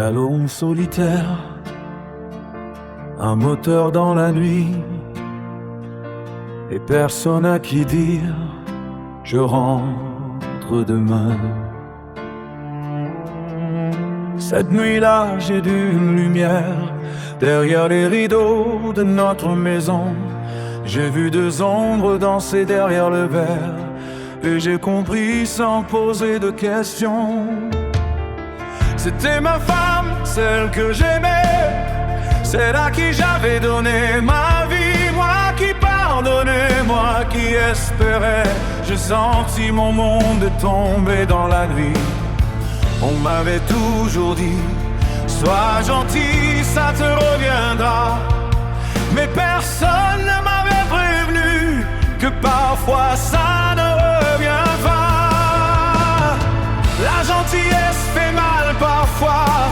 galop solitaire, un moteur dans la nuit, et personne à qui dire je rentre demain. Cette nuit-là, j'ai d'une lumière derrière les rideaux de notre maison. J'ai vu deux ombres danser derrière le verre, et j'ai compris sans poser de questions. C'était ma femme, celle que j'aimais, celle à qui j'avais donné ma vie, moi qui pardonnais, moi qui espérais. J'ai senti mon monde tomber dans la nuit. On m'avait toujours dit, sois gentil, ça te reviendra. Mais personne ne m'avait prévenu que parfois ça ne revient pas. La gentillesse fait mal parfois,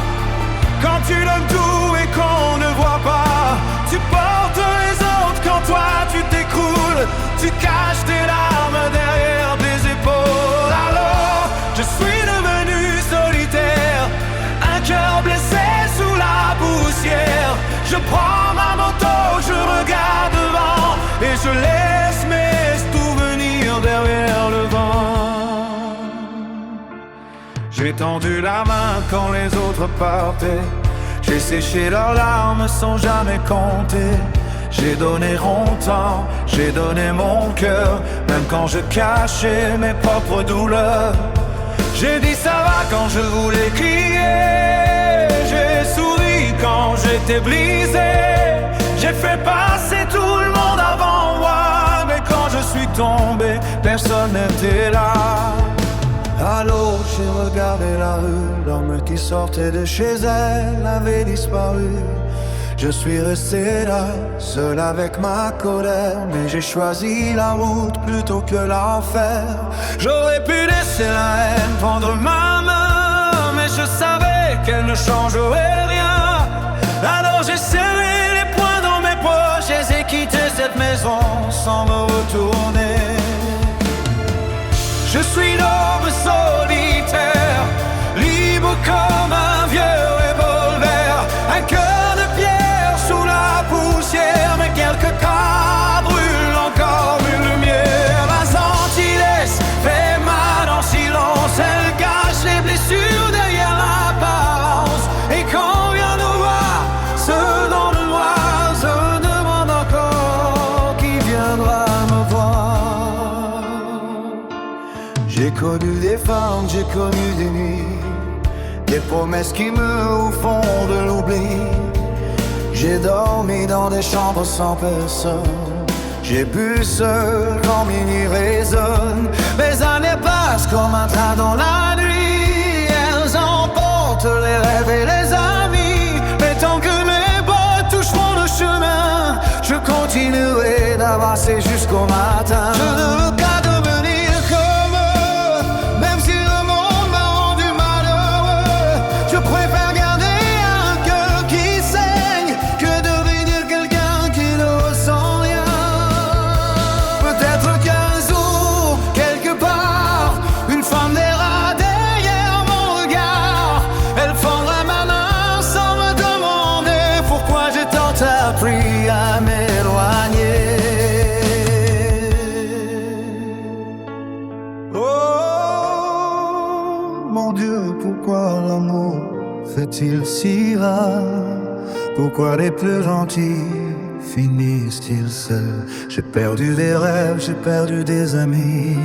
quand tu donnes tout et qu'on ne voit pas. Tu portes les autres quand toi tu t'écroules, tu caches tes larmes derrière tes épaules. Alors je suis devenu solitaire, un cœur blessé sous la poussière. Je prends ma moto, je regarde devant et je laisse mes souvenirs derrière le vent. J'ai tendu la main quand les autres partaient, j'ai séché leurs larmes sans jamais compter. J'ai donné longtemps, j'ai donné mon cœur, même quand je cachais mes propres douleurs. J'ai dit ça va quand je voulais crier, j'ai souri quand j'étais brisé. J'ai fait passer tout le monde avant moi, mais quand je suis tombé, personne n'était là. Alors j'ai regardé la rue, l'homme qui sortait de chez elle avait disparu. Je suis resté là, seul avec ma colère, mais j'ai choisi la route plutôt que l'enfer. J'aurais pu laisser la haine prendre ma main, mais je savais qu'elle ne changerait rien. Alors j'ai serré les poings dans mes poches et j'ai quitté cette maison sans me retourner. Je suis l'homme solitaire, libre comme un vieux revolver, un cœur de pierre sous la poussière, mais quelque cas brûle encore une lumière. La gentillesse fait mal en silence, elle cache les blessures derrière l'apparence. Et quand vient nous voir, ceux dans le noir se demande encore qui viendra me voir. J'ai connu des femmes, j'ai connu des nuits, des promesses qui meurent au fond de l'oubli. J'ai dormi dans des chambres sans personne, j'ai bu seul quand minuit résonne. Mes années passent comme un train dans la nuit, elles emportent les rêves et les amis. Mais tant que mes bottes toucheront le chemin, je continuerai d'avancer jusqu'au matin. Je ne veux qu'à devenir comme eux, même si le monde m'a rendu malheureux. Je préfère garder un cœur qui saigne que devenir quelqu'un qui ne ressent rien. Peut-être qu'un jour, quelque part, une femme verra derrière mon regard. Elle fendra ma main sans me demander pourquoi j'ai tant appris à m'éloigner. Oh mon Dieu, pourquoi l'amour fait-il si rare? Pourquoi les plus gentils finissent-ils seuls? J'ai perdu des rêves, j'ai perdu des amis.